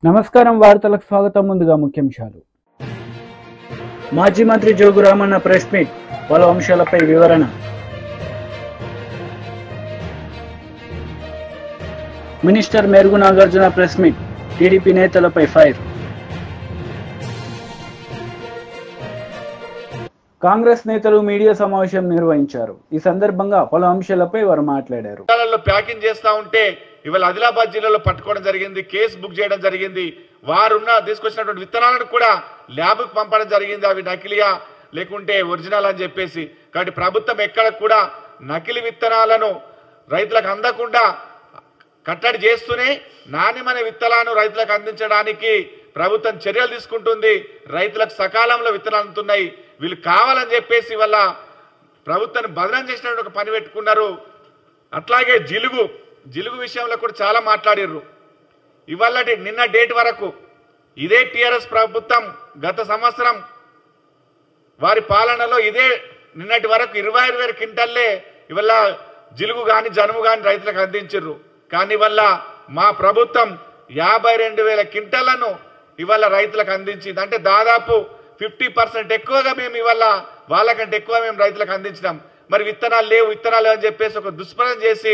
నమస్కారం వార్తలకు స్వాగతం. ముందుగా ముఖ్యాంశాలు. మాజీ మంత్రి జోగు రామన్న ప్రెస్ మీట్, పలు అంశాలపై వివరణ. Minister Merugu Nagarjuna press meet, TDP నేతలపై ఫైర్. కాంగ్రెస్ నేతలు మీడియా సమావేశం నిర్వహించారు. ఈ సందర్భంగా పలు అంశాలపై వారు మాట్లాడారు. ప్యాకింగ్ చేస్తా ఉంటే ఇవాళ ఆదిలాబాద్ జిల్లాలో పట్టుకోవడం జరిగింది, కేసు బుక్ చేయడం జరిగింది. వారున్న తీసుకొచ్చినటువంటి విత్తనాలను కూడా ల్యాబ్కు పంపడం జరిగింది. అవి నకిలీయా లేకుంటే ఒరిజినల్ అని చెప్పేసి. కాబట్టి ప్రభుత్వం ఎక్కడ కూడా నకిలీ విత్తనాలను రైతులకు అందకుండా కట్టడి చేస్తూనే నాణ్యమైన విత్తనాలను రైతులకు అందించడానికి ప్రభుత్వం చర్యలు తీసుకుంటుంది. రైతులకు సకాలంలో విత్తనాలు అందుతున్నాయి. వీళ్ళు కావాలని చెప్పేసి వల్ల ప్రభుత్వాన్ని బదనం చేసినట్టు ఒక పని పెట్టుకున్నారు. అట్లాగే జిలుగు విషయంలో కూడా చాలా మాట్లాడిర్రు. ఇవాళ నిన్న డేట్ వరకు ఇదే టీఆర్ఎస్ ప్రభుత్వం గత సంవత్సరం వారి పాలనలో ఇదే నిన్నటి వరకు 25,000 క్వింటల్లే ఇవాళ జిలుగు కానీ జనుము కానీ రైతులకు అందించారు. కానీ వల్ల మా ప్రభుత్వం 52,000 క్వింటళ్లను ఇవాళ రైతులకు అందించింది. అంటే దాదాపు 50% ఎక్కువగా మేము ఇవాళ వాళ్ళకంటే ఎక్కువ మేము రైతులకు అందించినాం. మరి విత్తనాలు లేవు అని చెప్పేసి ఒక దుష్ప్రచారం చేసి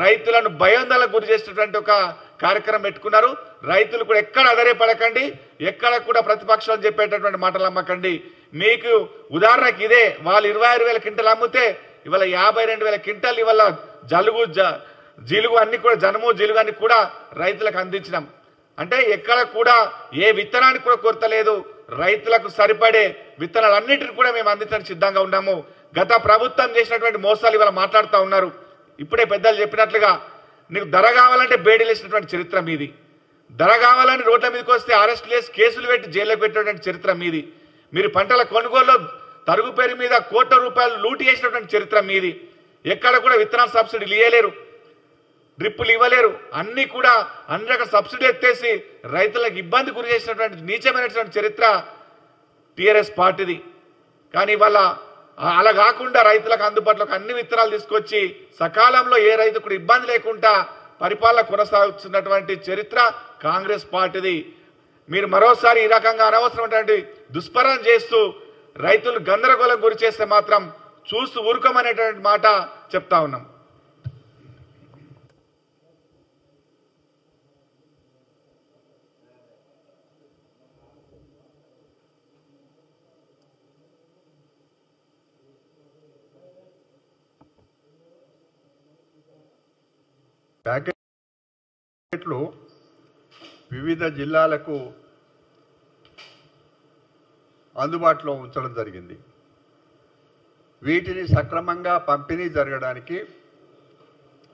రైతులను భయోందనలకు గురి చేసినటువంటి ఒక కార్యక్రమం పెట్టుకున్నారు. రైతులు కూడా ఎక్కడ అధైర్యపడకండి, ఎక్కడ కూడా ప్రతిపక్షాలు చెప్పేటటువంటి మాటలు అమ్మకండి. మీకు ఉదాహరణకి ఇదే వాళ్ళు 26,000 క్వింటలు అమ్మితే ఇవాళ 52,000 క్వింటలు ఇవాళ జిలుగు అన్ని కూడా జనుము జిలుగు అన్ని కూడా రైతులకు అందించినాం. అంటే ఎక్కడ కూడా ఏ విత్తనానికి కూడా కొరత లేదు. రైతులకు సరిపడే విత్తనాలన్నిటిని కూడా మేము అందించడానికి సిద్ధంగా ఉన్నాము. గత ప్రభుత్వం చేసినటువంటి మోసాలు ఇవాళ మాట్లాడుతూ ఉన్నారు. ఇప్పుడే పెద్దలు చెప్పినట్లుగా నీకు ధర కావాలంటే బేడీలేసినటువంటి చరిత్ర మీది, ధర కావాలని రోడ్ల మీదకి వస్తే అరెస్టులు వేసి కేసులు పెట్టి జైల్లో పెట్టినటువంటి చరిత్ర మీది. మీరు పంటల కొనుగోలులో తరుగు పేరు మీద కోట్ల రూపాయలు లూటి చేసినటువంటి చరిత్ర మీది. ఎక్కడ కూడా విత్తనాల సబ్సిడీలు ఇవ్వలేరు, డ్రిప్పులు ఇవ్వలేరు, అన్ని కూడా అన్ని రకాల సబ్సిడీ ఎత్తేసి రైతులకు ఇబ్బంది గురి చేసినటువంటి నీచమైనటువంటి చరిత్ర టీఆర్ఎస్ పార్టీది. కానీ ఇవాళ అలా కాకుండా రైతులకు అందుబాటులోకి అన్ని విత్తనాలు తీసుకొచ్చి సకాలంలో ఏ రైతు కూడా ఇబ్బంది లేకుండా పరిపాలన కొనసాగుతున్నటువంటి చరిత్ర కాంగ్రెస్ పార్టీది. మీరు మరోసారి ఈ రకంగా అనవసరమైనటువంటి దుష్ప్రచారం చేస్తూ రైతులు గందరగోళం గురి చేస్తే మాత్రం చూస్తూ ఊరుకోమనేటువంటి మాట చెప్తా ఉన్నాం. ప్యాకెట్లు వివిధ జిల్లాలకు అందుబాటులో ఉంచడం జరిగింది. వీటిని సక్రమంగా పంపిణీ జరగడానికి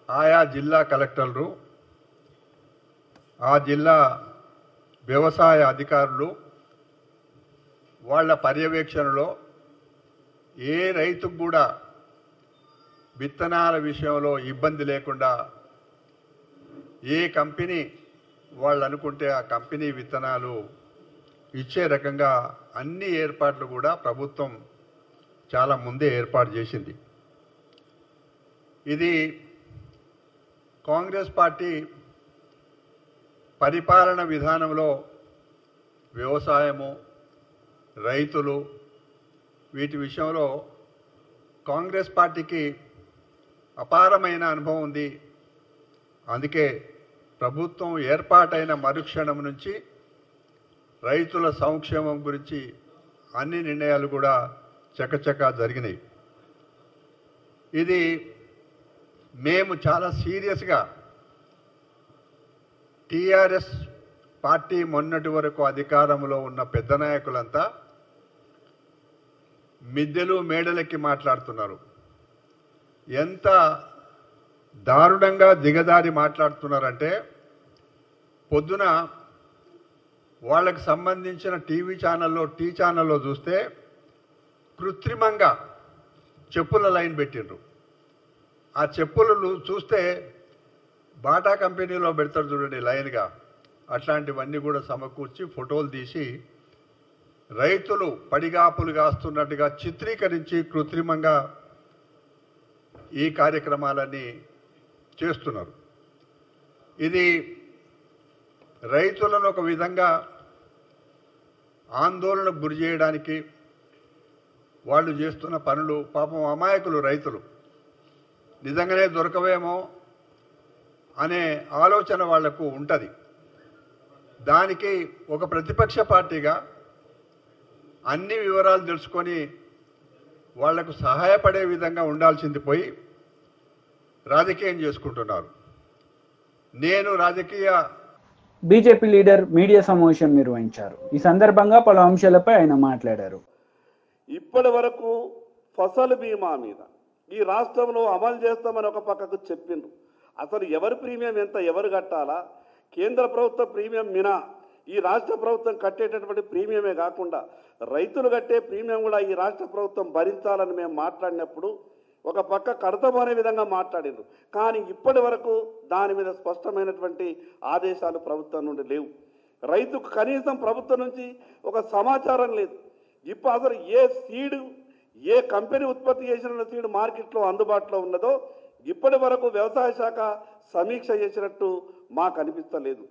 ఆయా జిల్లా కలెక్టర్లు, ఆ జిల్లా వ్యవసాయ అధికారులు వాళ్ళ పర్యవేక్షణలో ఏ రైతుకు కూడా విత్తనాల విషయంలో ఇబ్బంది లేకుండా ఏ కంపెనీ వాళ్ళు అనుకుంటే ఆ కంపెనీ విత్తనాలు ఇచ్చే రకంగా అన్ని ఏర్పాట్లు కూడా ప్రభుత్వం చాలా ముందే ఏర్పాటు చేసింది. ఇది కాంగ్రెస్ పార్టీ పరిపాలన విధానంలో వ్యవసాయము, రైతులు వీటి విషయంలో కాంగ్రెస్ పార్టీకి అపారమైన అనుభవం ఉంది. అందుకే ప్రభుత్వం ఏర్పాటైన మరుక్షణం నుంచి రైతుల సంక్షేమం గురించి అన్ని నిర్ణయాలు కూడా చకచకా జరిగినాయి. ఇది మేము చాలా సీరియస్గా టీఆర్ఎస్ పార్టీ మొన్నటి వరకు అధికారంలో ఉన్న పెద్ద నాయకులంతా మిద్దెలు మేడలెక్కి మాట్లాడుతున్నారు. ఎంత దారుణంగా దిగదారి మాట్లాడుతున్నారంటే పొద్దున వాళ్ళకి సంబంధించిన టీ ఛానల్లో చూస్తే కృత్రిమంగా చెప్పుల లైన్ పెట్టిండ్రు. ఆ చెప్పులు చూస్తే బాటా కంపెనీలో పెడతారు చూడండి లైన్గా, అట్లాంటివన్నీ కూడా సమకూర్చి ఫోటోలు తీసి రైతులు పడిగాపులు కాస్తున్నట్టుగా చిత్రీకరించి కృత్రిమంగా ఈ కార్యక్రమాలన్నీ చేస్తున్నారు. ఇది రైతులను ఒక విధంగా ఆందోళనకు గురి చేయడానికి వాళ్ళు చేస్తున్న పనులు, పాపం అమాయకులు రైతులు, నిజంగానే దొరకవేమో అనే ఆలోచన వాళ్లకు ఉంటుంది. దానికి ఒక ప్రతిపక్ష పార్టీగా అన్ని వివరాలు తెలుసుకొని వాళ్లకు సహాయపడే విధంగా ఉండాల్సింది పోయి రాజకీయం చేసుకుంటున్నారు. నేను బీజేపీ లీడర్ మీడియా సమావేశం నిర్వహించారు. ఈ సందర్భంగా పలు అంశాలపై ఆయన మాట్లాడారు. ఇప్పటి వరకు ఫసల్ బీమా మీద ఈ రాష్ట్రంలో అమలు చేస్తామని ఒక పక్కకు చెప్పిండ్రు. అసలు ఎవరి ప్రీమియం ఎంత, ఎవరు కట్టాలా? కేంద్ర ప్రభుత్వ ప్రీమియం మినా ఈ రాష్ట్ర ప్రభుత్వం కట్టేటటువంటి ప్రీమియమే కాకుండా రైతులు కట్టే ప్రీమియం కూడా ఈ రాష్ట్ర ప్రభుత్వం భరించాలని మేము మాట్లాడినప్పుడు ఒక పక్క కడతామనే విధంగా మాట్లాడిండ్రు. కానీ ఇప్పటి వరకు దాని మీద స్పష్టమైనటువంటి ఆదేశాలు ప్రభుత్వం నుండి లేవు. రైతుకు కనీసం ప్రభుత్వం నుంచి ఒక సమాచారం లేదు. ఇప్పుడు అసలు ఏ కంపెనీ ఉత్పత్తి చేసిన సీడ్ మార్కెట్లో అందుబాటులో ఉన్నదో ఇప్పటి వరకు వ్యవసాయ శాఖ సమీక్ష చేసినట్టు మాకు అనిపిస్తలేదు.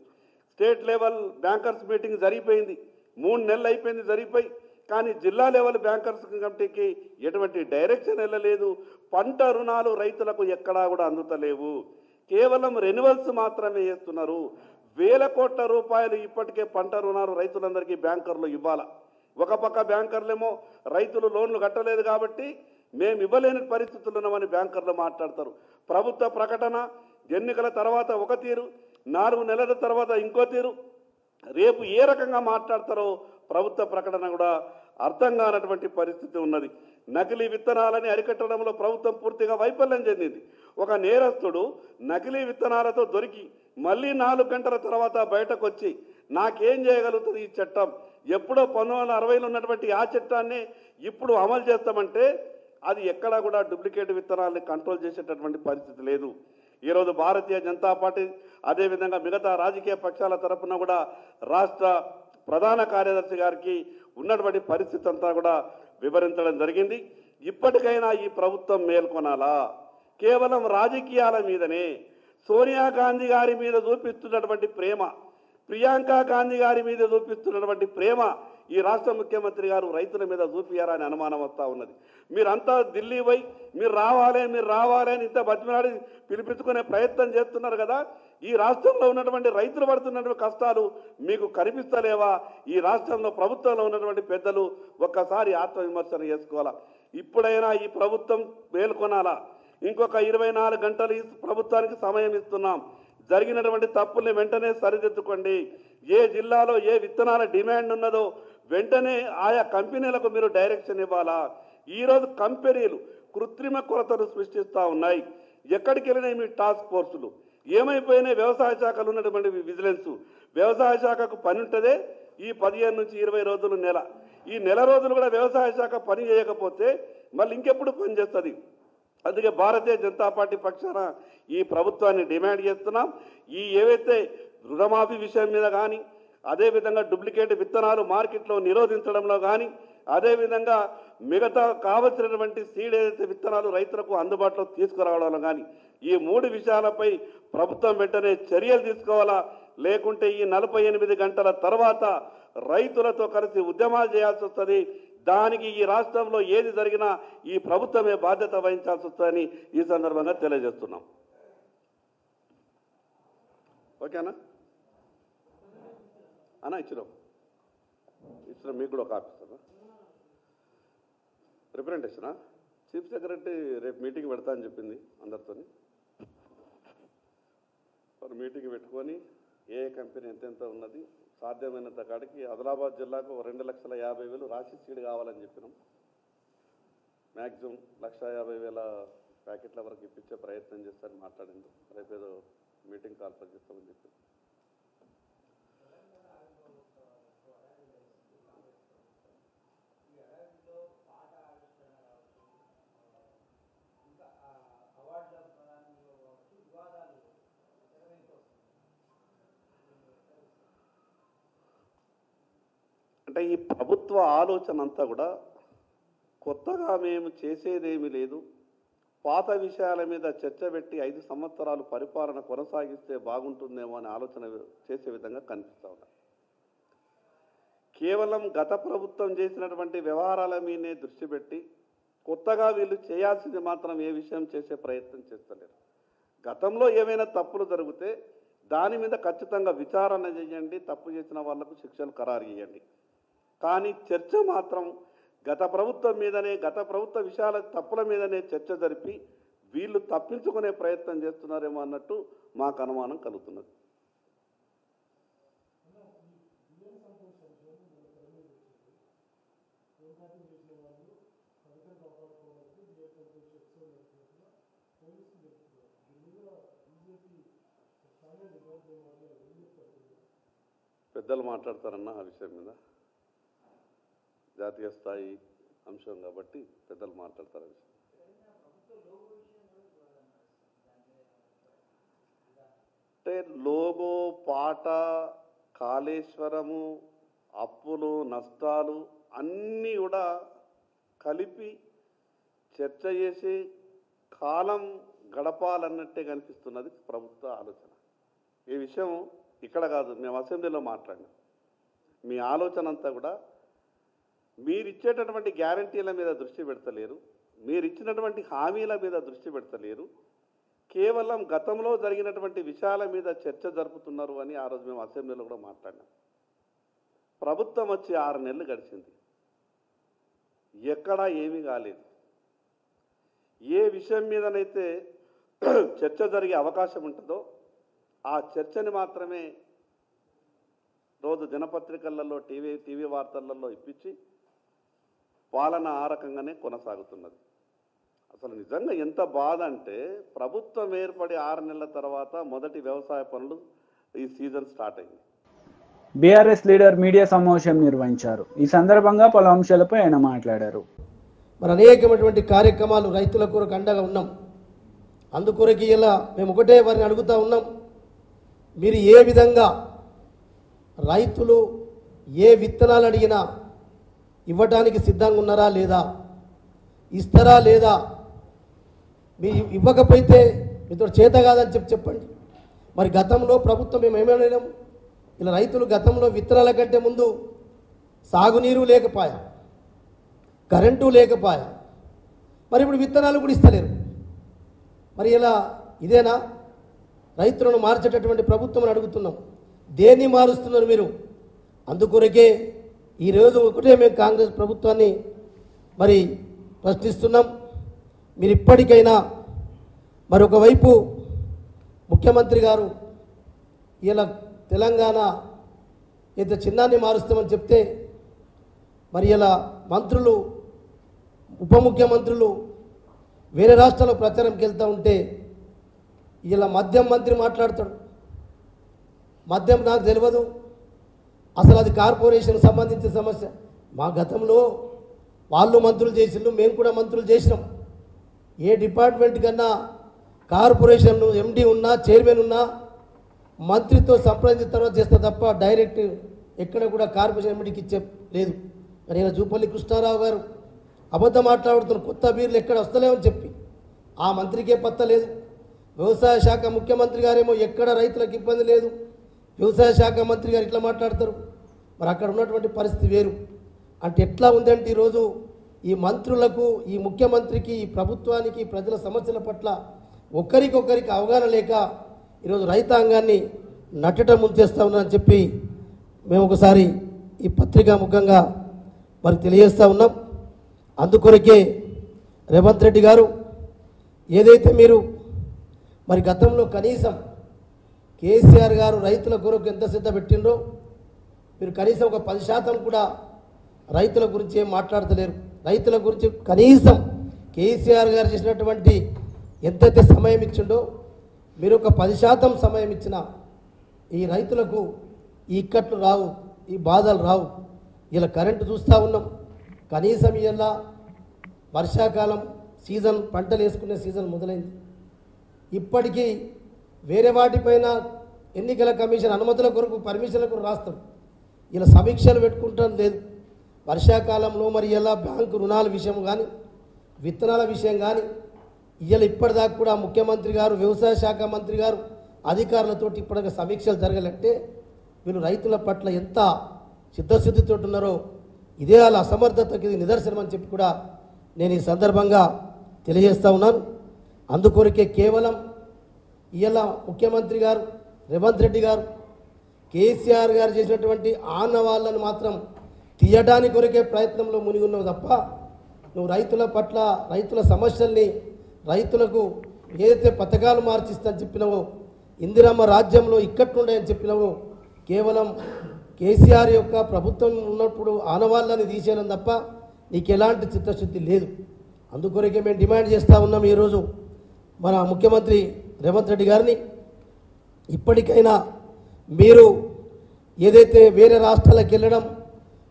స్టేట్ లెవెల్ బ్యాంకర్స్ మీటింగ్ జరిగిపోయింది, 3 నెలలు అయిపోయింది జరిగిపోయి, కానీ జిల్లా లెవెల్ బ్యాంకర్స్ కమిటీకి ఎటువంటి డైరెక్షన్ వెళ్ళలేదు. పంట రుణాలు రైతులకు ఎక్కడా కూడా అందుతలేవు. కేవలం రెన్యువల్స్ మాత్రమే చేస్తున్నారు. వేల కోట్ల రూపాయలు ఇప్పటికే పంట రుణాలు రైతులందరికీ బ్యాంకర్లు ఇవ్వాలా. ఒక పక్క బ్యాంకర్లేమో రైతులు లోన్లు కట్టలేదు కాబట్టి మేము ఇవ్వలేని పరిస్థితులు ఉన్నామని బ్యాంకర్లు మాట్లాడతారు. ప్రభుత్వ ప్రకటన ఎన్నికల తర్వాత ఒక తీరు, 4 నెలల తర్వాత ఇంకో తీరు. రేపు ఏ రకంగా మాట్లాడతారో ప్రభుత్వ ప్రకటన కూడా అర్థం కానటువంటి పరిస్థితి ఉన్నది. నకిలీ విత్తనాలని అరికట్టడంలో ప్రభుత్వం పూర్తిగా వైఫల్యం చెందింది. ఒక నేరస్తుడు నకిలీ విత్తనాలతో దొరికి మళ్ళీ 4 గంటల తర్వాత బయటకు వచ్చి నాకేం చేయగలుగుతుంది ఈ చట్టం, ఎప్పుడో 1960లో ఉన్నటువంటి ఆ చట్టాన్ని ఇప్పుడు అమలు చేస్తామంటే అది ఎక్కడా కూడా డూప్లికేట్ విత్తనాలని కంట్రోల్ చేసేటటువంటి పరిస్థితి లేదు. ఈరోజు భారతీయ జనతా పార్టీ అదేవిధంగా మిగతా రాజకీయ పక్షాల తరఫున కూడా రాష్ట్ర ప్రధాన కార్యదర్శి గారికి ఉన్నటువంటి పరిస్థితి అంతా కూడా వివరించడం జరిగింది. ఇప్పటికైనా ఈ ప్రభుత్వం మేల్కొనాలా? కేవలం రాజకీయాల మీదనే సోనియా గాంధీ గారి మీద చూపిస్తున్నటువంటి ప్రేమ, ప్రియాంక గాంధీ గారి మీద చూపిస్తున్నటువంటి ప్రేమ ఈ రాష్ట్ర ముఖ్యమంత్రి గారు రైతుల మీద చూపియారా అని అనుమానం వస్తూ ఉన్నది. మీరంతా ఢిల్లీ పోయి మీరు రావాలి అని ఇంత బతిమలాడి పిలిపించుకునే ప్రయత్నం చేస్తున్నారు కదా. ఈ రాష్ట్రంలో ఉన్నటువంటి రైతులు పడుతున్నటువంటి కష్టాలు మీకు కనిపిస్తలేవా? ఈ రాష్ట్రంలో ప్రభుత్వంలో ఉన్నటువంటి పెద్దలు ఒక్కసారి ఆత్మవిమర్శన చేసుకోవాలా. ఇప్పుడైనా ఈ ప్రభుత్వం మేల్కొనాలా. ఇంకొక 24 గంటలు ఈ ప్రభుత్వానికి సమయం ఇస్తున్నాం. జరిగినటువంటి తప్పుల్ని వెంటనే సరిదిద్దుకోండి. ఏ జిల్లాలో ఏ విత్తనాల డిమాండ్ ఉన్నదో వెంటనే ఆయా కంపెనీలకు మీరు డైరెక్షన్ ఇవ్వాలా. ఈరోజు కంపెనీలు కృత్రిమ కొరతలు సృష్టిస్తూ ఉన్నాయి. ఎక్కడికి వెళ్ళినాయి మీ టాస్క్ ఫోర్సులు? ఏమైపోయినాయి వ్యవసాయ శాఖలు ఉన్నటువంటి విజిలెన్స్? వ్యవసాయ శాఖకు పని ఉంటుందే ఈ 15 నుంచి 20 రోజులు నెల. ఈ నెల రోజులు కూడా వ్యవసాయ శాఖ పని చేయకపోతే మళ్ళీ ఇంకెప్పుడు పని చేస్తుంది? అందుకే భారతీయ జనతా పార్టీ పక్షాన ఈ ప్రభుత్వాన్ని డిమాండ్ చేస్తున్నాం. ఏవైతే రుణమాఫీ విషయం మీద కానీ, అదేవిధంగా డూప్లికేట్ విత్తనాలు మార్కెట్లో నిరోధించడంలో కానీ, అదేవిధంగా మిగతా కావలసినటువంటి సీడ్ ఏదైతే విత్తనాలు రైతులకు అందుబాటులో తీసుకురావడంలో కానీ, ఈ 3 విషయాలపై ప్రభుత్వం వెంటనే చర్యలు తీసుకోవాలా. లేకుంటే ఈ 48 గంటల తర్వాత రైతులతో కలిసి ఉద్యమాలు చేయాల్సి వస్తుంది. దానికి ఈ రాష్ట్రంలో ఏది జరిగినా ఈ ప్రభుత్వమే బాధ్యత వహించాల్సి వస్తుందని ఈ సందర్భంగా తెలియజేస్తున్నాం. ఓకేనా అన్న? ఇచ్చిన మీకు కూడా ఒక ఆఫీసర్ రిప్రజెంటేషనా? చీఫ్ సెక్రటరీ రేపు మీటింగ్ పెడతా అని చెప్పింది అందరితో. వారు మీటింగ్ పెట్టుకొని ఏ కంపెనీ ఎంతెంత ఉన్నది సాధ్యమైనంత కాడికి ఆదిలాబాద్ జిల్లాకు 2,50,000 రాశి సీడ్ కావాలని చెప్పినాం. మ్యాక్సిమం 1,50,000 ప్యాకెట్ల వరకు ఇప్పించే ప్రయత్నం చేస్తారని మాట్లాడింది. రేపేదో మీటింగ్ కాన్ఫరెన్స్ చేస్తామని చెప్పి అంటే ఈ ప్రభుత్వ ఆలోచన అంతా కూడా కొత్తగా మేము చేసేదేమీ లేదు, పాత విషయాల మీద చర్చ పెట్టి 5 సంవత్సరాలు పరిపాలన కొనసాగిస్తే బాగుంటుందేమో అని ఆలోచన చేసే విధంగా కనిపిస్తూ ఉన్నారు. కేవలం గత ప్రభుత్వం చేసినటువంటి వ్యవహారాల మీదే దృష్టి పెట్టి కొత్తగా వీళ్ళు చేయాల్సింది మాత్రం ఏ విషయం చేసే ప్రయత్నం చేస్తలేరు. గతంలో ఏమైనా తప్పులు జరిగితే దాని మీద ఖచ్చితంగా విచారణ చేయండి, తప్పు చేసిన వాళ్లకు శిక్షలు ఖరారు చేయండి. కానీ చర్చ మాత్రం గత ప్రభుత్వం మీదనే, గత ప్రభుత్వ విషయాల తప్పుల మీదనే చర్చ జరిపి వీళ్ళు తప్పించుకునే ప్రయత్నం చేస్తున్నారేమో అన్నట్టు మాకు అనుమానం కలుగుతున్నది. పెద్దలు మాట్లాడతారన్న ఆ విషయం మీద, జాతీయ స్థాయి అంశం కాబట్టి పెద్దలు మాట్లాడతారు. అంటే లోగో, పాట, కాళేశ్వరము, అప్పులు, నష్టాలు అన్నీ కూడా కలిపి చర్చ చేసి కాలం గడపాలన్నట్టే కనిపిస్తున్నది ప్రభుత్వ ఆలోచన. ఈ విషయం ఇక్కడ కాదు, మేము అసెంబ్లీలో మాట్లాడినాం. మీ ఆలోచన అంతా కూడా మీరు ఇచ్చేటటువంటి గ్యారంటీల మీద దృష్టి పెడతలేరు, మీరు ఇచ్చినటువంటి హామీల మీద దృష్టి పెడతలేరు, కేవలం గతంలో జరిగినటువంటి విషయాల మీద చర్చ జరుపుతున్నారు అని ఆ రోజు మేము అసెంబ్లీలో కూడా మాట్లాడినాం. ప్రభుత్వం వచ్చి 6 నెలలు గడిచింది, ఎక్కడా ఏమీ కాలేదు. ఏ విషయం మీదనైతే చర్చ జరిగే అవకాశం ఉంటుందో ఆ చర్చని మాత్రమే రోజు దినపత్రికలలో, టీవీ వార్తలలో ఇప్పించి పాలన ఆ రకంగానే కొనసాగుతున్నది. అసలు నిజంగా ఎంత బాధ అంటే ప్రభుత్వం ఏర్పడి 6 నెలల తర్వాత మొదటి వ్యవసాయ పనులు ఈ సీజన్ స్టార్ట్ అయింది. బీఆర్ఎస్ లీడర్ మీడియా సమావేశం నిర్వహించారు. ఈ సందర్భంగా పలు అంశాలపై ఆయన మాట్లాడారు. మరి అనేకమైనటువంటి కార్యక్రమాలు రైతుల కొరకు అండగా ఉన్నాం. అందుకొరకు ఇలా మేము ఒకటే వారిని అడుగుతూ ఉన్నాం, మీరు ఏ విధంగా రైతులు ఏ విత్తనాలు అడిగినా ఇవ్వడానికి సిద్ధంగా ఉన్నారా లేదా, ఇస్తారా లేదా, మీరు ఇవ్వకపోతే మీతో చేత కాదని చెప్పండి. మరి గతంలో ప్రభుత్వం మేము ఏమైనాం, ఇలా రైతులు గతంలో విత్తనాల కంటే ముందు సాగునీరు లేకపోయా, కరెంటు లేకపోయా, మరి ఇప్పుడు విత్తనాలు కూడా ఇస్తలేరు. మరి ఇలా ఇదేనా రైతులను మార్చేటటువంటి ప్రభుత్వం అడుగుతున్నాం. దేన్ని మారుస్తున్నారు మీరు? అందుకొరకే ఈరోజు ఒకటే మేము కాంగ్రెస్ ప్రభుత్వాన్ని మరి ప్రశ్నిస్తున్నాం. మీరు ఇప్పటికైనా మరి ఒకవైపు ముఖ్యమంత్రి గారు ఇలా తెలంగాణ ఇంత చిన్నాన్ని మారుస్తామని చెప్తే, మరి ఇలా మంత్రులు, ఉప ముఖ్యమంత్రులు వేరే రాష్ట్రాల్లో ప్రచారంకి వెళ్తూ ఉంటే ఇలా మద్యం మంత్రి మాట్లాడతాడు. మద్యం నాకు తెలియదు, అసలు అది కార్పొరేషన్కి సంబంధించిన సమస్య. మా గతంలో వాళ్ళు మంత్రులు చేసిండ్రు, మేము కూడా మంత్రులు చేసినాం. ఏ డిపార్ట్మెంట్ కన్నా కార్పొరేషన్ ఎండీ ఉన్నా, చైర్మన్ ఉన్నా మంత్రితో సంప్రదించిన తర్వాత చేస్తే తప్ప డైరెక్ట్ ఎక్కడ కూడా కార్పొరేషన్ ఎండీకి ఇచ్చే లేదు. మరి ఇలా జూపల్లి కృష్ణారావు గారు అబద్ధం మాట్లాడుతున్నారు, కొత్త బీర్లు ఎక్కడ వస్తలేమని చెప్పి. ఆ మంత్రికే పత్తలేదు. వ్యవసాయ శాఖ ముఖ్యమంత్రి గారేమో ఎక్కడ రైతులకు ఇబ్బంది లేదు, వ్యవసాయ శాఖ మంత్రి గారు ఇట్లా మాట్లాడతారు. మరి అక్కడ ఉన్నటువంటి పరిస్థితి వేరు. అంటే ఎట్లా ఉందంటే ఈరోజు ఈ మంత్రులకు, ఈ ముఖ్యమంత్రికి, ఈ ప్రభుత్వానికి ప్రజల సమస్యల పట్ల ఒకరికొకరికి అవగాహన లేక ఈరోజు రైతాంగాన్ని నట్టట ముంచేస్తూ ఉన్నారని చెప్పి మేము ఒకసారి ఈ పత్రికా ముఖంగా మరి తెలియజేస్తూ ఉన్నాం. అందుకొరకే రేవంత్ రెడ్డి గారు ఏదైతే మీరు మరి గతంలో కనీసం కేసీఆర్ గారు రైతుల కొరకు ఎంత శ్రద్ధ పెట్టిండ్రో మీరు కనీసం ఒక 10% కూడా రైతుల గురించి ఏం మాట్లాడతలేరు. రైతుల గురించి కనీసం కేసీఆర్ గారు చేసినటువంటి ఎంతైతే సమయం ఇచ్చిండో మీరు ఒక 10% సమయం ఇచ్చిన ఈ రైతులకు ఈ ఇక్కట్లు రావు, ఈ బాధలు రావు. ఇలా కరెంటు చూస్తూ ఉన్నాం. కనీసం ఇలా వర్షాకాలం సీజన్, పంటలు వేసుకునే సీజన్ మొదలైంది. ఇప్పటికీ వేరే వాటిపైన ఎన్నికల కమిషన్ అనుమతుల కొరకు, పర్మిషన్ల కొరకు రాస్తారు. ఇలా సమీక్షలు పెట్టుకుంటాం లేదు. వర్షాకాలంలో మరి ఇలా బ్యాంకు రుణాల విషయం కానీ, విత్తనాల విషయం కానీ ఇప్పటిదాకా కూడా ముఖ్యమంత్రి గారు, వ్యవసాయ శాఖ మంత్రి గారు, అధికారులతో ఇప్పటిదాకా సమీక్షలు జరగాలంటే వీళ్ళు రైతుల పట్ల ఎంత చిత్తశుద్ధితో ఉన్నారో ఇదే వాళ్ళ అసమర్థతకి నిదర్శనం అని చెప్పి కూడా నేను ఈ సందర్భంగా తెలియజేస్తా ఉన్నాను. అందుకొరకే కేవలం ఇవాళ ముఖ్యమంత్రి గారు రేవంత్ రెడ్డి గారు కేసీఆర్ గారు చేసినటువంటి ఆనవాళ్ళను మాత్రం తీయడానికి కొరకే ప్రయత్నంలో మునిగి ఉన్నావు తప్ప నువ్వు రైతుల పట్ల, రైతుల సమస్యల్ని, రైతులకు ఏదైతే పథకాలు మార్చిస్తానని చెప్పినావో, ఇందిరమ్మ రాజ్యంలో ఇక్కట్లుండే అని చెప్పినావో, కేవలం కేసీఆర్ యొక్క ప్రభుత్వం ఉన్నప్పుడు ఆనవాళ్ళని తీసేయడం తప్ప నీకు ఎలాంటి చిత్తశుద్ధి లేదు. అందుకొరకే మేము డిమాండ్ చేస్తూ ఉన్నాం ఈరోజు మన ముఖ్యమంత్రి రేవంత్ రెడ్డి గారిని, ఇప్పటికైనా మీరు ఏదైతే వేరే రాష్ట్రాలకు వెళ్ళడం,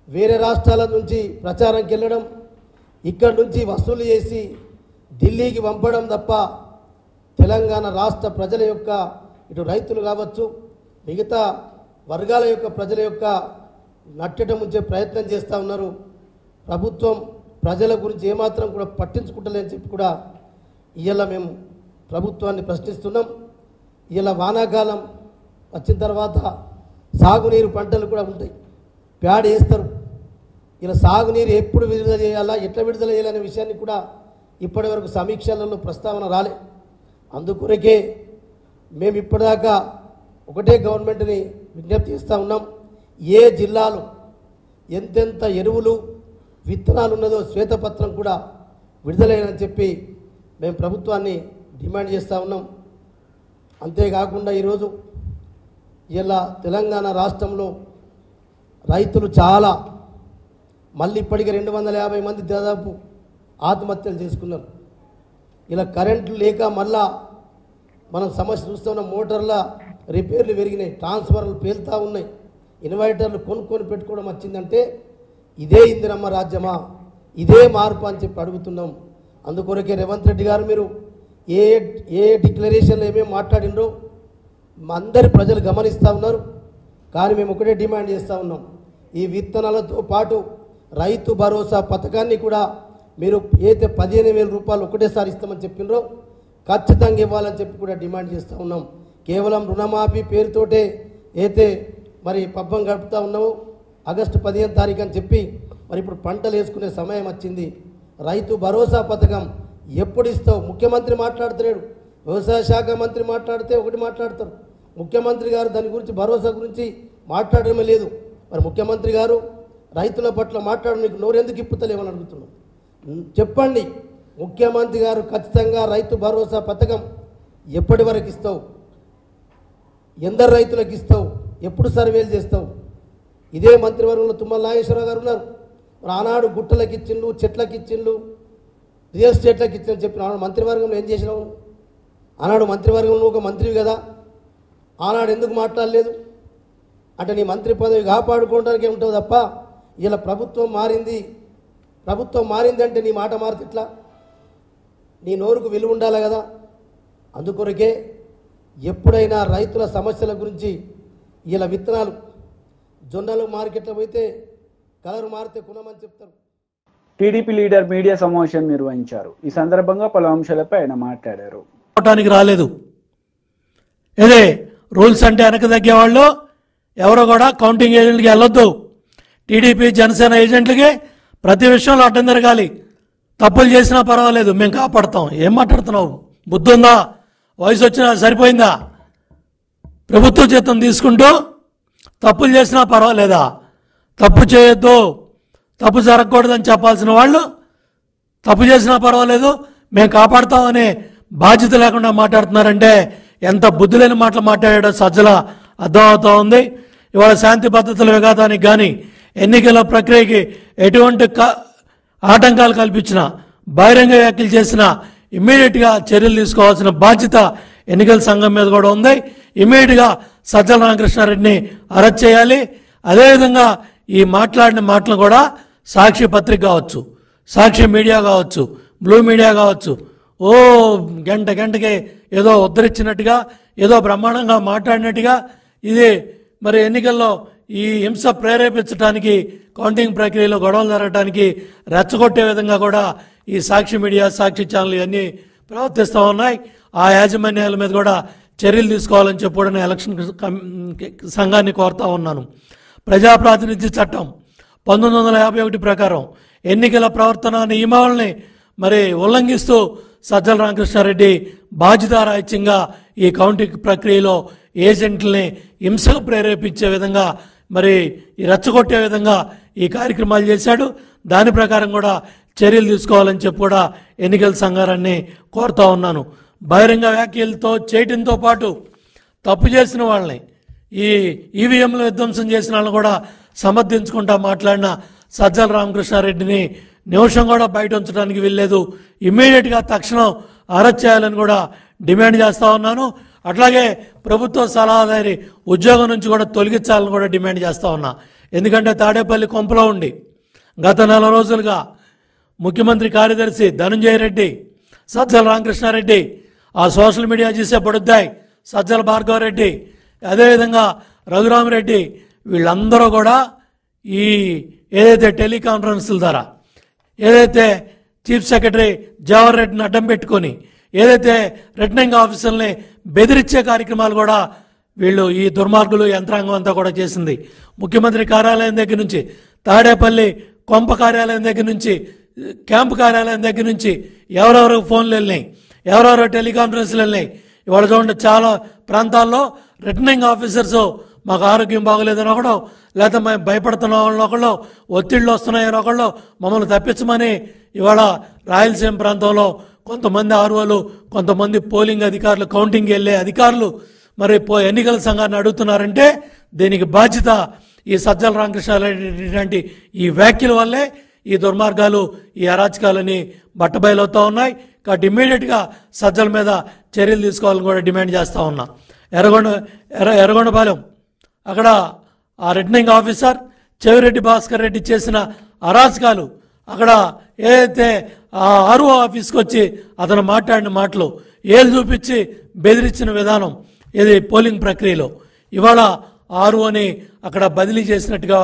వేరే రాష్ట్రాల నుంచి ప్రచారంకి వెళ్ళడం, ఇక్కడ నుంచి వసూలు చేసి ఢిల్లీకి పంపడం తప్ప తెలంగాణ రాష్ట్ర ప్రజల యొక్క, ఇటు రైతులు కావచ్చు, మిగతా వర్గాల యొక్క ప్రజల యొక్క నట్టడం ఉంచే ప్రయత్నం చేస్తూ ఉన్నారు. ప్రభుత్వం ప్రజల గురించి ఏమాత్రం కూడా పట్టించుకుంటలేదని చెప్పి కూడా ఇవాళ మేము ప్రభుత్వాన్ని ప్రశ్నిస్తున్నాం. ఇలా వానాకాలం వచ్చిన తర్వాత సాగునీరు పంటలు కూడా ఉంటాయి, ప్యాడ్ వేస్తారు. ఇలా సాగునీరు ఎప్పుడు విడుదల చేయాలా, ఎట్లా విడుదల చేయాలనే విషయాన్ని కూడా ఇప్పటి వరకు సమీక్షలలో ప్రస్తావన రాలే. అందుకొరకే మేము ఇప్పటిదాకా ఒకటే గవర్నమెంట్ని విజ్ఞప్తి చేస్తూ ఉన్నాం, ఏ జిల్లాలో ఎంతెంత ఎరువులు విత్తనాలు ఉన్నదో శ్వేతపత్రం కూడా విడుదలైనని చెప్పి మేము ప్రభుత్వాన్ని డిమాండ్ చేస్తూ ఉన్నాం. అంతేకాకుండా ఈరోజు ఇలా తెలంగాణ రాష్ట్రంలో రైతులు చాలా మళ్ళీ ఇప్పటికీ 250 మంది దాదాపు ఆత్మహత్యలు చేసుకున్నారు. ఇలా కరెంట్లు లేక మళ్ళా మనం సమస్య చూస్తున్న మోటార్ల రిపేర్లు పెరిగినాయి, ట్రాన్స్ఫార్మర్లు పేలుతూ ఉన్నాయి, ఇన్వర్టర్లు కొనుక్కొని పెట్టుకోవడం వచ్చిందంటే ఇదే ఇందిరమ్మ రాజ్యమా, ఇదే మార్పు అని చెప్పి అడుగుతున్నాం. అందుకొరకే రేవంత్ రెడ్డి గారు మీరు ఏ డిక్లరేషన్లు ఏమేమి మాట్లాడినరో అందరి ప్రజలు గమనిస్తూ ఉన్నారు. కానీ మేము ఒకటే డిమాండ్ చేస్తూ ఉన్నాం, ఈ విత్తనాలతో పాటు రైతు భరోసా పథకాన్ని కూడా మీరు ఏదైతే 15,000 రూపాయలు ఒకటేసారి ఇస్తామని చెప్పినరో ఖచ్చితంగా ఇవ్వాలని చెప్పి కూడా డిమాండ్ చేస్తూ ఉన్నాం. కేవలం రుణమాఫీ పేరుతోటే అయితే మరి పబ్బం గడుపుతూ ఉన్నాము. ఆగస్టు 15వ తారీఖు అని చెప్పి మరి ఇప్పుడు పంటలు వేసుకునే సమయం వచ్చింది. రైతు భరోసా పథకం ఎప్పుడు ఇస్తావు? ముఖ్యమంత్రి మాట్లాడుతున్నాడు, వ్యవసాయ శాఖ మంత్రి మాట్లాడితే ఒకటి మాట్లాడతారు, ముఖ్యమంత్రి గారు దాని గురించి భరోసా గురించి మాట్లాడడమే లేదు. మరి ముఖ్యమంత్రి గారు రైతుల పట్ల మాట్లాడు, నీకు నోరెందుకు ఇప్పుతలేమని అడుగుతున్నాం. చెప్పండి, ముఖ్యమంత్రి గారు ఖచ్చితంగా రైతు భరోసా పథకం ఎప్పటి వరకు ఇస్తావు? ఎందరు రైతులకు ఇస్తావు? ఎప్పుడు సర్వేలు చేస్తావు? ఇదే మంత్రివర్గంలో తుమ్మల నాగేశ్వరరావు గారు ఉన్నారు. మరి ఆనాడు గుట్టలకు ఇచ్చిండు, చెట్లకు ఇచ్చిండు, రియల్ ఎస్టేట్లకు ఇచ్చిందని చెప్పిన ఆనాడు మంత్రివర్గంలో ఏం చేసినావు? ఆనాడు మంత్రివర్గంలో ఒక మంత్రివి కదా, ఆనాడు ఎందుకు మాట్లాడలేదు? అంటే నీ మంత్రి పదవి కాపాడుకోవడానికి ఏముంటుంది తప్ప ఇలా ప్రభుత్వం మారింది అంటే నీ మాట మారితే ఎట్లా? నీ నోరుకు విలువ ఉండాలి కదా. అందుకొరకే ఎప్పుడైనా రైతుల సమస్యల గురించి ఇలా విత్తనాలు జొన్నలు మార్కెట్లో పోతే కలర్ మారితే కుణమని చెప్తారు. టీడీపీ లీడర్ మీడియా సమావేశం నిర్వహించారు. ఈ సందర్భంగా పలు అంశాలపై ఆయన మాట్లాడారు. రాలేదు, ఇదే రూల్స్ అంటే వెనక తగ్గేవాళ్ళు ఎవరో కూడా కౌంటింగ్ ఏజెంట్కి వెళ్ళొద్దు. టీడీపీ జనసేన ఏజెంట్లకి ప్రతి విషయంలో అడ్డం తిరగాలి. తప్పులు చేసినా పర్వాలేదు, మేము కాపాడుతాం. ఏం మాట్లాడుతున్నావు? బుద్ధి ఉందా? వయసు వచ్చినా సరిపోయిందా? ప్రభుత్వ జీతం తీసుకుంటూ తప్పులు చేసినా పర్వాలేదా? తప్పు చేయొద్దు, తప్పు జరగకూడదని చెప్పాల్సిన వాళ్ళు తప్పు చేసినా పర్వాలేదు, మేము కాపాడుతామనే బాధ్యత లేకుండా మాట్లాడుతున్నారంటే ఎంత బుద్ధి లేని మాటలు మాట్లాడాడో సజ్జల అర్థమవుతూ ఉంది. ఇవాళ శాంతి భద్రతల విఘాతానికి కానీ ఎన్నికల ప్రక్రియకి ఎటువంటి ఆటంకాలు కల్పించినా, బహిరంగ వ్యాఖ్యలు చేసినా ఇమ్మీడియట్గా చర్యలు తీసుకోవాల్సిన బాధ్యత ఎన్నికల సంఘం మీద కూడా ఉంది. ఇమ్మీడియట్గా సజ్జల రామకృష్ణారెడ్డిని అరెస్ట్ చేయాలి. అదేవిధంగా ఈ మాట్లాడిన మాటలు కూడా సాక్షి పత్రిక కావచ్చు, సాక్షి మీడియా కావచ్చు, బ్లూ మీడియా కావచ్చు, గంటకి ఏదో ఉద్ధరించినట్టుగా, ఏదో బ్రహ్మాండంగా మాట్లాడినట్టుగా, ఇది మరి ఎన్నికల్లో ఈ హింస ప్రేరేపించడానికి, కౌంటింగ్ ప్రక్రియలో గొడవలు జరగడానికి రెచ్చగొట్టే విధంగా కూడా ఈ సాక్షి మీడియా, సాక్షి ఛానల్ ఇవన్నీ ప్రవర్తిస్తూ ఉన్నాయి. ఆ యాజమాన్యాల మీద కూడా చర్యలు తీసుకోవాలని చెప్పి కూడా నేను ఎలక్షన్ సంఘాన్ని కోరుతా ఉన్నాను. ప్రజాప్రాతినిధ్య చట్టం 1951 ప్రకారం ఎన్నికల ప్రవర్తన నియమావళిని మరి ఉల్లంఘిస్తూ సజ్జల రామకృష్ణారెడ్డి బాధ్యతారాహిత్యంగా ఈ కౌంటింగ్ ప్రక్రియలో ఏజెంట్లని హింసకు ప్రేరేపించే విధంగా మరి రెచ్చగొట్టే విధంగా ఈ కార్యక్రమాలు చేశాడు. దాని ప్రకారం కూడా చర్యలు తీసుకోవాలని చెప్పి కూడా ఎన్నికల సంఘాన్ని కోరుతా ఉన్నాను. బహిరంగ వ్యాఖ్యలతో చేయడంతో పాటు తప్పు చేసిన వాళ్ళని, ఈ ఈవీఎంలు విధ్వంసం చేసిన వాళ్ళని కూడా సమర్థించుకుంటా మాట్లాడిన సజ్జల రామకృష్ణారెడ్డిని నిమిషం కూడా బయట ఉంచడానికి వీల్లేదు. ఇమ్మీడియట్గా తక్షణం అరెస్ట్ చేయాలని కూడా డిమాండ్ చేస్తూ ఉన్నాను. అట్లాగే ప్రభుత్వ సలహాదారి ఉద్యోగం నుంచి కూడా తొలగించాలని కూడా డిమాండ్ చేస్తూ ఉన్నా. ఎందుకంటే తాడేపల్లి కొంపలో ఉండి గత 4 రోజులుగా ముఖ్యమంత్రి కార్యదర్శి ధనంజయ రెడ్డి, సజ్జల రామకృష్ణారెడ్డి, ఆ సోషల్ మీడియా చేసే పడుద్దాయి సజ్జల భార్గవరెడ్డి, అదేవిధంగా రఘురామరెడ్డి, వీళ్ళందరూ కూడా ఈ ఏదైతే టెలికాన్ఫరెన్స్ల ద్వారా ఏదైతే చీఫ్ సెక్రటరీ జవహర్ రెడ్డిని అడ్డం పెట్టుకొని ఏదైతే రిటర్నింగ్ ఆఫీసర్ని బెదిరించే కార్యక్రమాలు కూడా వీళ్ళు ఈ దుర్మార్గులు యంత్రాంగం అంతా కూడా చేసింది. ముఖ్యమంత్రి కార్యాలయం దగ్గర నుంచి, తాడేపల్లి కొంప కార్యాలయం దగ్గర నుంచి, క్యాంపు కార్యాలయం దగ్గర నుంచి ఎవరెవరు ఫోన్లు వెళ్ళినాయి, ఎవరెవరో టెలికాన్ఫరెన్స్లు వెళ్ళినాయి. ఇవాళ చూడండి చాలా ప్రాంతాల్లో రిటర్నింగ్ ఆఫీసర్స్ మాకు ఆరోగ్యం బాగోలేదని ఒకడు, లేకపోతే మేము భయపడుతున్న వాళ్ళని ఒకళ్ళు, ఒత్తిళ్ళు వస్తున్నాయని ఒకళ్ళు, మమ్మల్ని తప్పించమని ఇవాళ రాయలసీమ ప్రాంతంలో కొంతమంది ఆర్ఓలు, కొంతమంది పోలింగ్ అధికారులు, కౌంటింగ్కి వెళ్ళే అధికారులు మరి ఎన్నికల సంఘాన్ని అడుగుతున్నారంటే దీనికి బాధ్యత ఈ సజ్జల రామకృష్ణారెడ్డి లాంటి ఈ వ్యాఖ్యల వల్లే ఈ దుర్మార్గాలు, ఈ అరాచకాలని బట్టబయలవుతూ ఉన్నాయి. కాబట్టి ఇమ్మీడియట్గా సజ్జల మీద చర్యలు తీసుకోవాలని కూడా డిమాండ్ చేస్తూ ఉన్నా. ఎర్రగొండపాలెం అక్కడ ఆ రిటర్నింగ్ ఆఫీసర్ చెవిరెడ్డి భాస్కర్ రెడ్డి చేసిన అరాచకాలు, అక్కడ ఏదైతే ఆ ఆర్ఓ ఆఫీస్కి వచ్చి అతను మాట్లాడిన మాటలు, ఏళ్ళు చూపించి బెదిరించిన విధానం, ఇది పోలింగ్ ప్రక్రియలో ఇవాళ ఆర్ఓని అక్కడ బదిలీ చేసినట్టుగా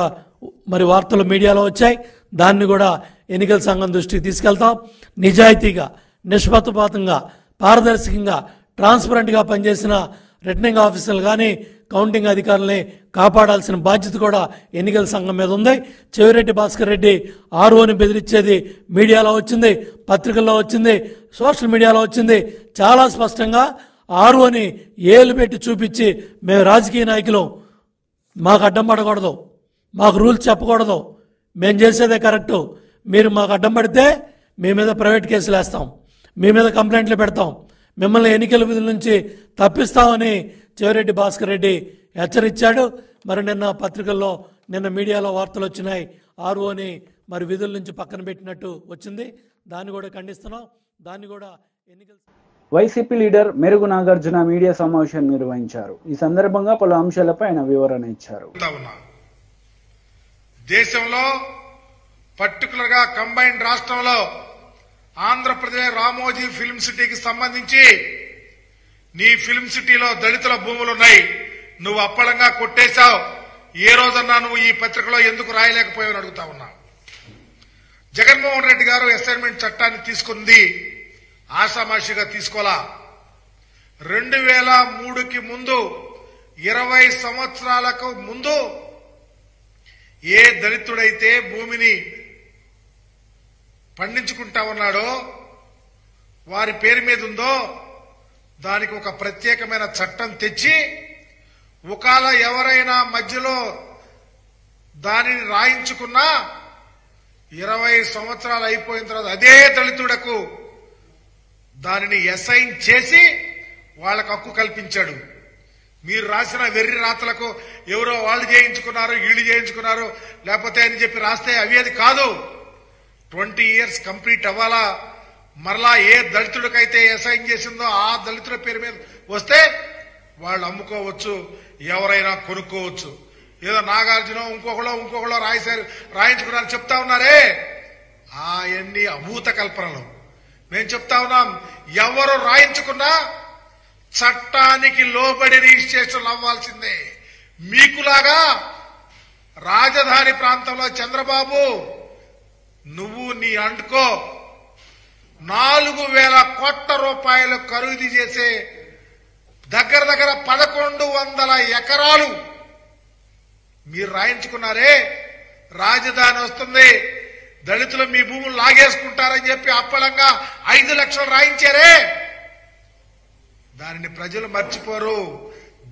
మరి వార్తలు మీడియాలో వచ్చాయి. దాన్ని కూడా ఎన్నికల సంఘం దృష్టికి తీసుకెళ్తాం. నిజాయితీగా, నిష్పక్షపాతంగా, పారదర్శకంగా, ట్రాన్స్పరెంట్గా పనిచేసిన రిటర్నింగ్ ఆఫీసర్లు కానీ కౌంటింగ్ అధికారులని కాపాడాల్సిన బాధ్యత కూడా ఎన్నికల సంఘం మీద ఉంది. చెవిరెడ్డి భాస్కర్ రెడ్డి ఆర్ఓని బెదిరించేది మీడియాలో వచ్చింది, పత్రికల్లో వచ్చింది, సోషల్ మీడియాలో వచ్చింది. చాలా స్పష్టంగా ఆర్ఓని ఏలు పెట్టి చూపించి మేము రాజకీయ నాయకులు, మాకు అడ్డం పడకూడదు, మాకు రూల్స్ చెప్పకూడదు, మేము చేసేదే కరెక్టు, మీరు మాకు అడ్డం పడితే మీ మీద ప్రైవేట్ కేసులు వేస్తాం, మీ మీద కంప్లైంట్లు పెడతాం, మిమ్మల్ని ఎన్నికల విధుల నుంచి తప్పిస్తామని చెవిరెడ్డి భాస్కర్ రెడ్డి హెచ్చరించాడు. మరి నిన్న పత్రికల్లో, నిన్న మీడియాలో వార్తలు వచ్చినాయి, ఆర్ఓని మరి విధుల నుంచి పక్కన పెట్టినట్టు వచ్చింది. దాన్ని కూడా ఖండిస్తున్నాం. దాన్ని కూడా ఎన్నికల వైసీపీ లీడర్ మెరుగు నాగార్జున మీడియా సమావేశం నిర్వహించారు. ఈ సందర్భంగా పలు అంశాలపై ఆయన వివరణ ఇచ్చారు. దేశంలో పర్టికులర్ గా కంబైన్డ్ రాష్ట్రంలో ఆంధ్రప్రదేశ్ రామోజీ ఫిల్మ్ సిటీకి సంబంధించి నీ ఫిల్మ్ సిటీలో దళితుల భూములున్నాయి, నువ్వు అప్పలంగా కొట్టేశావు. ఏ రోజన్నా నువ్వు ఈ పత్రికలో ఎందుకు రాయలేకపోయావని అడుగుతా ఉన్నా. జగన్మోహన్ రెడ్డి గారు అసైన్మెంట్ చట్టాన్ని తీసుకుంది ఆషామాషిగా తీసుకోలా. 2003కి ముందు 20 సంవత్సరాలకు ముందు ఏ దళితుడైతే భూమిని పండించుకుంటా ఉన్నాడో, వారి పేరు మీద ఉందో, దానికి ఒక ప్రత్యేకమైన చట్టం తెచ్చి ఒకవేళ ఎవరైనా మధ్యలో దానిని రాయించుకున్నా 20 సంవత్సరాలు అయిపోయిన తర్వాత అదే దళితుడకు దానిని అసైన్ చేసి వాళ్ళకు హక్కు కల్పించాడు. మీరు రాసిన వెర్రి రాతలకు ఎవరో వాళ్ళు చేయించుకున్నారు, వీళ్ళు చేయించుకున్నారు, లేకపోతే అని చెప్పి రాస్తే అవి కాదు. 20 ఇయర్స్ కంప్లీట్ అవ్వాలా. మరలా ఏ దళితుడికైతే అసైన్ చేసిందో ఆ దళితుల పేరు మీద వస్తే వాళ్ళు అమ్ముకోవచ్చు, ఎవరైనా కొనుక్కోవచ్చు. ఏదో నాగార్జున ఇంకొకళ్ళో రాయించుకున్నారు చెప్తా ఉన్నారే, అవన్నీ అభూత కల్పనలు. మేము చెప్తా ఉన్నాం, ఎవరు రాయించుకున్నా చట్టానికి లోబడి రిజిస్ట్రేషన్ అవ్వాల్సిందే. మీకులాగా రాజధాని ప్రాంతంలో చంద్రబాబు నువ్వు నీ అంటుకో 4,000 కోట్ల రూపాయలు ఖరీదు చేసే దగ్గర 1,100 ఎకరాలు మీరు రాయించుకున్నారే. రాజధాని వస్తుంది, దళితులు మీ భూములు లాగేసుకుంటారని చెప్పి అప్పలంగా 5 లక్షలు రాయించారే. దానిని ప్రజలు మర్చిపోరు.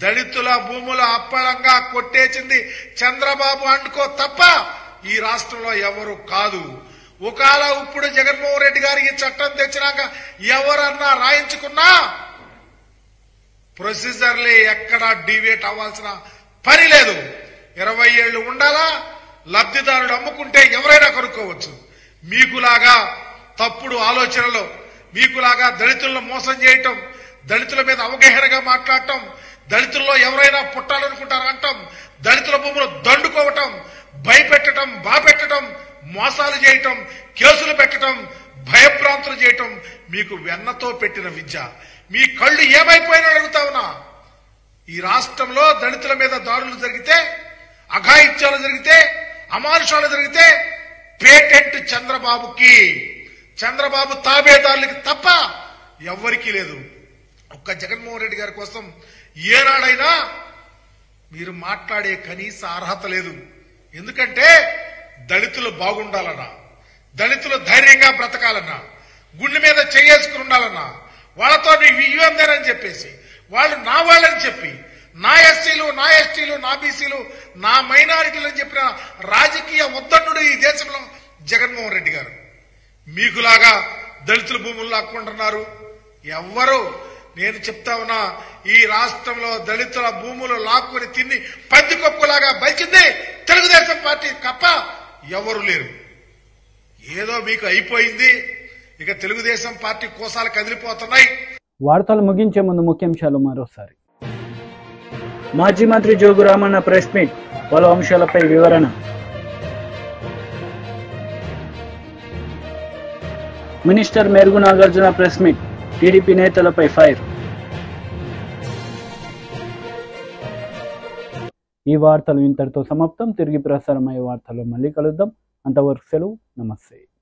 దళితుల భూముల అప్పలంగా కొట్టేసింది చంద్రబాబు అండుకో తప్ప ఈ రాష్ట్రంలో ఎవరు కాదు. ఒకవేళ ఇప్పుడు జగన్మోహన్ రెడ్డి గారు ఈ చట్టం తెచ్చినాక ఎవరన్నా రాయించుకున్నా ప్రొసీజర్లే ఎక్కడా డివేట్ అవ్వాల్సిన పని లేదు. 20 ఏళ్లు ఉండాలా, లబ్ధిదారుడు అమ్ముకుంటే ఎవరైనా కొనుక్కోవచ్చు. మీకులాగా తప్పుడు ఆలోచనలు, మీకులాగా దళితులను మోసం చేయటం, దళితుల మీద అవగాహనగా మాట్లాడటం, దళితుల్లో ఎవరైనా పుట్టాలనుకుంటారంటాం, దళితుల భూములు దండుకోవటం, భయపెట్టడం, బాపెట్టడం, మోసాలు చేయటం, కేసులు పెట్టడం, భయభ్రాంతులు చేయటం మీకు వెన్నతో పెట్టిన విద్య. మీ కళ్ళు ఏమైపోయినా అడుగుతా ఉన్నా. ఈ రాష్ట్రంలో దళితుల మీద దాడులు జరిగితే, అఘాయిత్యాలు జరిగితే, అమానుషాలు జరిగితే పేటెంట్ చంద్రబాబుకి, చంద్రబాబు తాబేదారులకి తప్ప ఎవ్వరికీ లేదు. ఒక్క జగన్మోహన్ రెడ్డి గారి కోసం ఏనాడైనా మీరు మాట్లాడే కనీస అర్హత లేదు. ఎందుకంటే దళితులు బాగుండాలన్నా, దళితులు ధైర్యంగా బ్రతకాలన్నా, గుండె మీద చేసుకుని ఉండాలన్నా, వాళ్ళతో నీకు ఇవ్వందేనని చెప్పేసి వాళ్ళు నా వాళ్ళని చెప్పి, నా ఎస్సీలు, నా ఎస్టీలు, నా బీసీలు, నా మైనారిటీలు అని చెప్పిన రాజకీయ ఉద్దండుడు ఈ దేశంలో జగన్మోహన్ రెడ్డి గారు. మీకులాగా దళితుల భూములు లాక్కుంటున్నారు ఎవ్వరు. నేను చెప్తా ఉన్నా, ఈ రాష్ట్రంలో దళితుల భూములు లాక్కుని తిని పందికొక్కులాగా బలిచింది తెలుగుదేశం పార్టీ తప్ప ఎవరు లేరు. ఏదో మీకు అయిపోయింది, ఇక తెలుగుదేశం పార్టీ కోసాలు కదిలిపోతున్నాయి. వార్తలు ముగించే ముందు ముఖ్యాంశాలు మరోసారి. మాజీ మంత్రి జోగు రామన్న ప్రెస్ మీట్, పలు అంశాలపై వివరణ. Minister Merugu Nagarjuna press meet, TDP నేతలపై ఫైర్. ఈ వార్తలు ఇంతటితో సమాప్తం. తిరిగి ప్రసారమయ్యే వార్తల్లో మళ్ళీ కలుద్దాం. అంతవరకు సెలవు. నమస్తే.